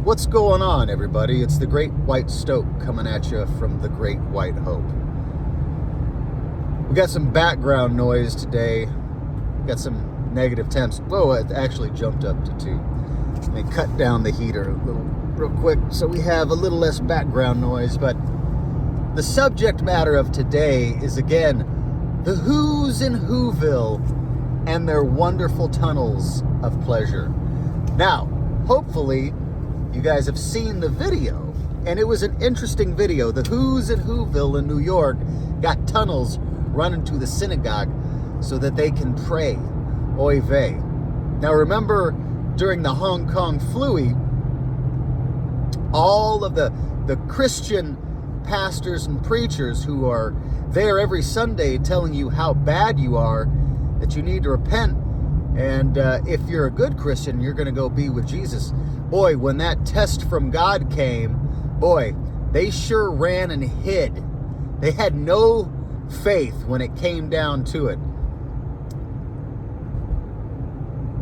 What's going on, everybody? It's the Great White Stoke coming at you from the Great White Hope. We got some background noise today. We got some negative temps. Whoa, it actually jumped up to 2. Let me cut down the heater a little real quick so we have a little less background noise. But the subject matter of today is, again, the Who's in Whoville and their wonderful tunnels of pleasure. Now, hopefully, you guys have seen the video, and it was an interesting video. The Who's in Whoville in New York got tunnels running to the synagogue so that they can pray. Oy vey. Now remember, during the Hong Kong flu, all of the Christian pastors and preachers who are there every Sunday telling you how bad you are, that you need to repent, and if you're a good Christian, you're going to go be with Jesus. Boy, when that test from God came, boy, they sure ran and hid. They had no faith when it came down to it.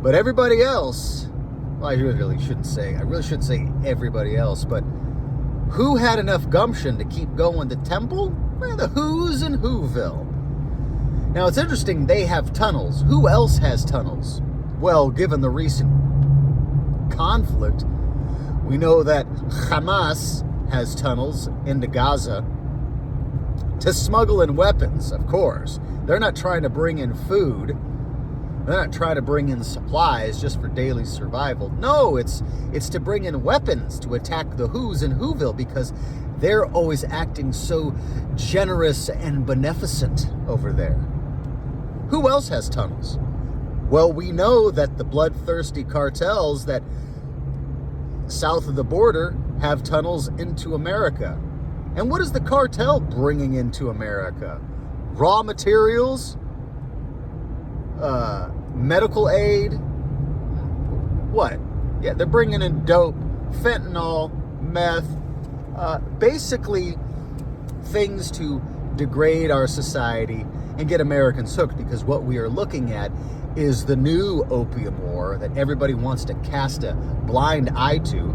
But everybody else, well, I really shouldn't say everybody else, but who had enough gumption to keep going to temple? Well, the Who's in Whoville. Now, it's interesting, they have tunnels. Who else has tunnels? Well, given the recent conflict, we know that Hamas has tunnels into Gaza to smuggle in weapons, of course. They're not trying to bring in food. They're not trying to bring in supplies just for daily survival. No, it's to bring in weapons to attack the Who's in Whoville, because they're always acting so generous and beneficent over there. Who else has tunnels? Well, we know that the bloodthirsty cartels that south of the border have tunnels into America. And what is the cartel bringing into America? Raw materials, medical aid, what? Yeah, they're bringing in dope, fentanyl, meth, basically things to degrade our society and get Americans hooked, because what we are looking at is the new opium war that everybody wants to cast a blind eye to.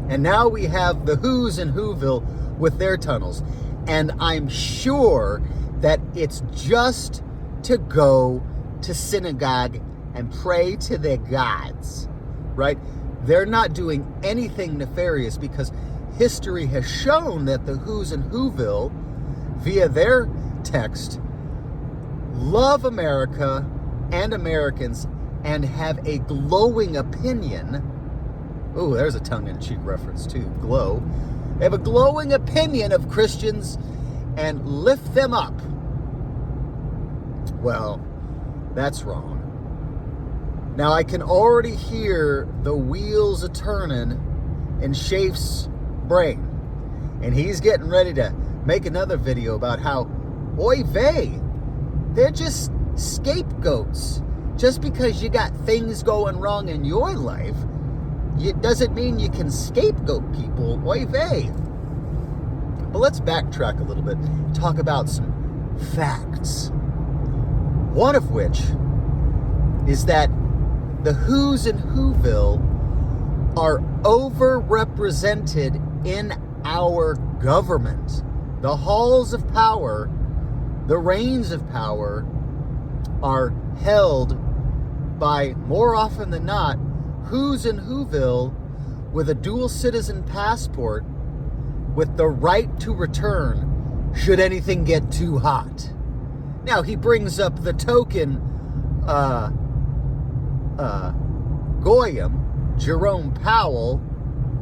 And now we have the Who's in Whoville with their tunnels. And I'm sure that it's just to go to synagogue and pray to their gods, right? They're not doing anything nefarious, because history has shown that the Who's in Whoville, via their text, love America and Americans and have a glowing opinion. Oh, there's a tongue-in-cheek reference too, glow. They have a glowing opinion of Christians and lift them up. Well, that's wrong. Now, I can already hear the wheels a-turning in Shaf's brain. And he's getting ready to make another video about how, oy vey, they're just scapegoats. Just because you got things going wrong in your life, it doesn't mean you can scapegoat people. Oy vey. But let's backtrack a little bit, talk about some facts. One of which is that the Who's in Whoville are overrepresented in our government. The halls of power, the reins of power, are held by, more often than not, Who's in Whoville with a dual citizen passport with the right to return should anything get too hot. Now, he brings up the token Goyim, Jerome Powell.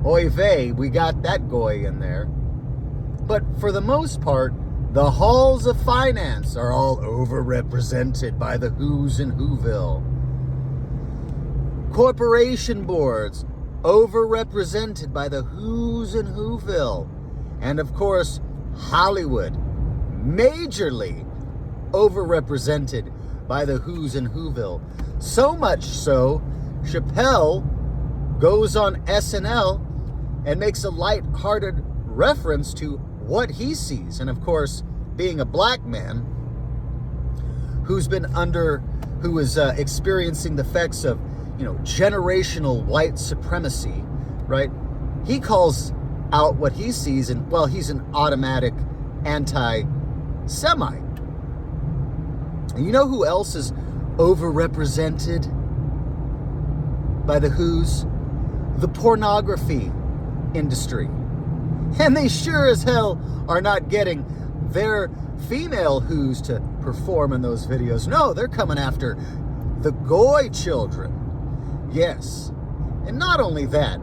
Oy vey, we got that goy in there. But for the most part, the halls of finance are all overrepresented by the Who's in Whoville. Corporation boards, overrepresented by the Who's in Whoville. And of course, Hollywood, majorly overrepresented by the Who's in Whoville. So much so, Chappelle goes on SNL and makes a light-hearted reference to what he sees. And of course, being a black man who is experiencing the effects of generational white supremacy, right? He calls out what he sees, and well, he's an automatic anti-Semite. And you know who else is overrepresented by the Who's? The pornography industry. And they sure as hell are not getting their female Who's to perform in those videos. No, they're coming after the Goy children. Yes. And not only that,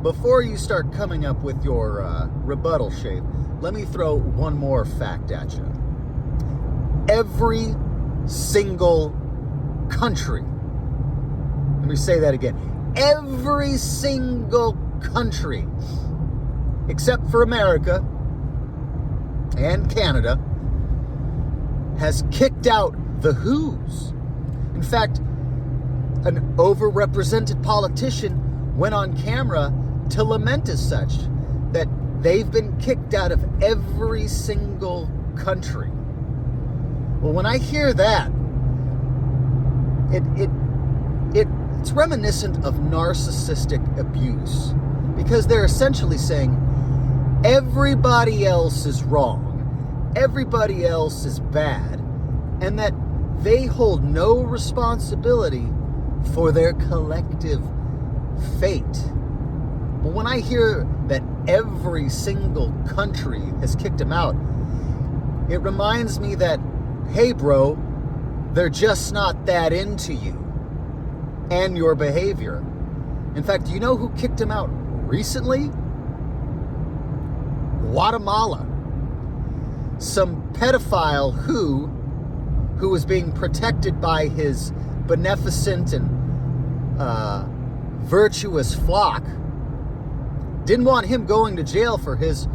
before you start coming up with your rebuttal shape, let me throw one more fact at you. Every single country, let me say that again, every single country, except for America and Canada, has kicked out the Who's. In fact, an overrepresented politician went on camera to lament as such that they've been kicked out of every single country. Well, when I hear that, it's reminiscent of narcissistic abuse, because they're essentially saying everybody else is wrong, everybody else is bad, and that they hold no responsibility for their collective fate. But when I hear that every single country has kicked him out, it reminds me that, hey bro, they're just not that into you and your behavior. In fact, do you know who kicked him out recently? Guatemala. Some pedophile who was being protected by his beneficent and virtuous flock didn't want him going to jail for his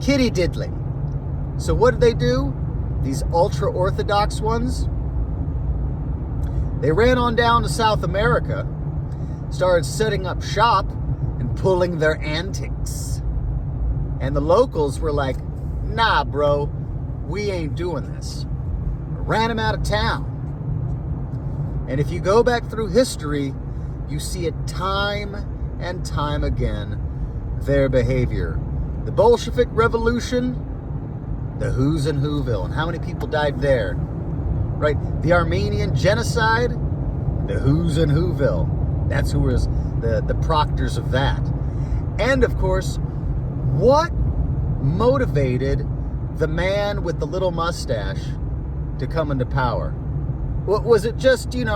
kitty diddling. So what did they do? These ultra-Orthodox ones, they ran on down to South America, started setting up shop and pulling their antics. And the locals were like, nah, bro, we ain't doing this. Ran him out of town. And if you go back through history, you see it time and time again, their behavior. The Bolshevik Revolution, the Who's in Whoville, and how many people died there, right? The Armenian Genocide, the Who's in Whoville. That's who was the proctors of that. And of course, what motivated the man with the little mustache to come into power? What was it? Just the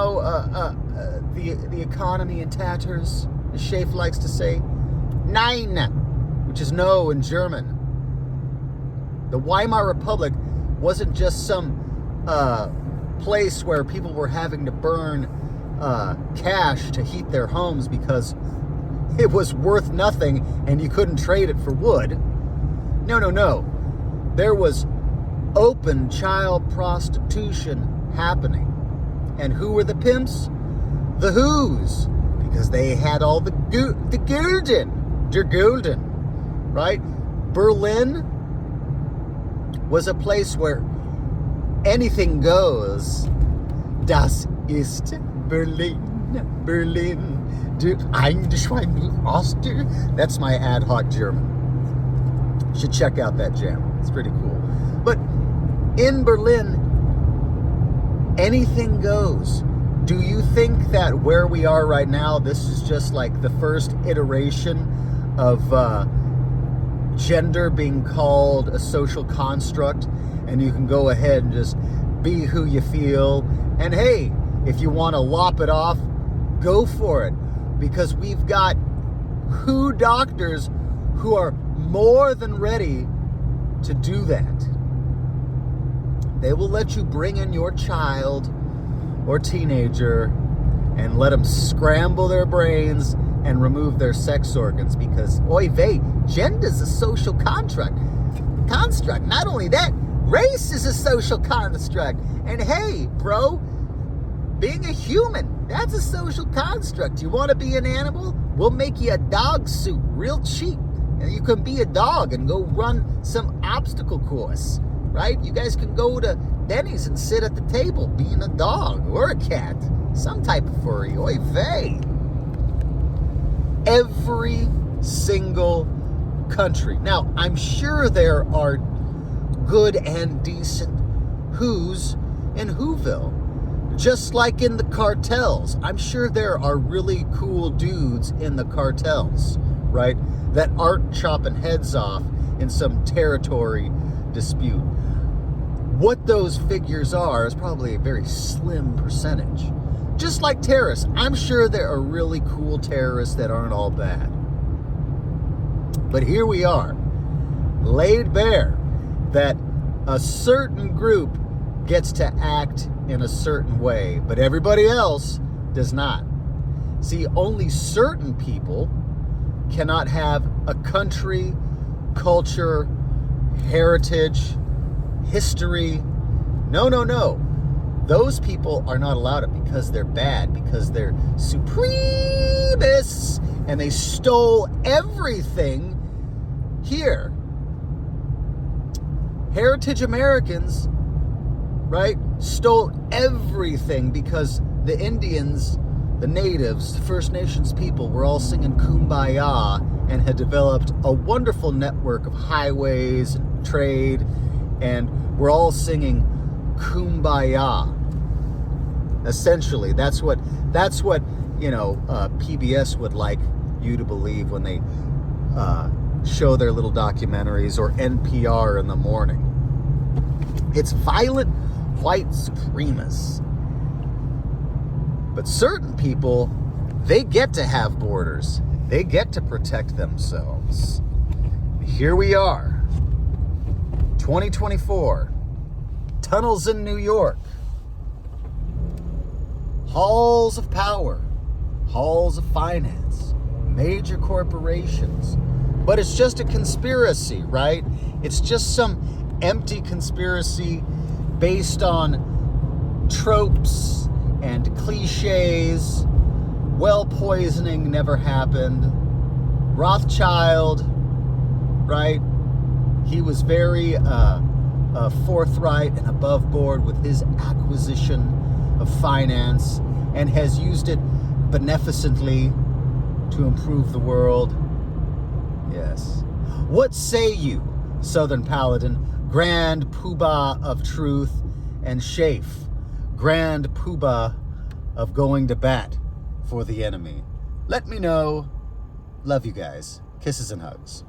economy in tatters, as Schaeff likes to say? Nein, which is no in German. The Weimar Republic wasn't just some place where people were having to burn cash to heat their homes because it was worth nothing and you couldn't trade it for wood. No. There was open child prostitution happening. And who were the pimps? The Who's. Because they had all the Gulden. Der Gulden. Right? Berlin was a place where anything goes. Das ist Berlin. Berlin. Du Einschwein Oster. That's my ad hoc German. You should check out that jam. It's pretty cool. But in Berlin, anything goes. Do you think that where we are right now, this is just like the first iteration of gender being called a social construct, and you can go ahead and just be who you feel, and hey, if you want to lop it off, go for it, because we've got Who doctors who are more than ready to do that. They will let you bring in your child or teenager and let them scramble their brains and remove their sex organs, because oy vey, gender's a social construct. Not only that, race is a social construct. And hey, bro, being a human, that's a social construct. You want to be an animal? We'll make you a dog suit real cheap. And you can be a dog and go run some obstacle course, right? You guys can go to Denny's and sit at the table being a dog or a cat. some type of furry. Oy vey. Every single country. Now, I'm sure there are good and decent who's in Whoville. Just like in the cartels. I'm sure there are really cool dudes in the cartels, right? That aren't chopping heads off in some territory dispute. What those figures are is probably a very slim percentage. Just like terrorists. I'm sure there are really cool terrorists that aren't all bad. But here we are, laid bare that a certain group gets to act in a certain way, but everybody else does not. See, only certain people cannot have a country, culture, heritage, history. No. Those people are not allowed it because they're bad, because they're supremacists, and they stole everything here. Heritage Americans, right, stole everything because the Indians, the natives, the First Nations people were all singing Kumbaya and had developed a wonderful network of highways and trade, and we're all singing Kumbaya. Essentially, that's what PBS would like you to believe when they show their little documentaries, or NPR in the morning. It's violent white supremacists. But certain people, they get to have borders. They get to protect themselves. Here we are, 2024, tunnels in New York, halls of power, halls of finance, major corporations. But it's just a conspiracy, right? It's just some empty conspiracy based on tropes and cliches. Well poisoning never happened. Rothschild, right? He was very forthright and above board with his acquisition of finance and has used it beneficently to improve the world. Yes. What say you, Southern Paladin, Grand Poobah of Truth, and Shafe, Grand Poobah of going to bat for the enemy? Let me know. Love you guys. Kisses and hugs.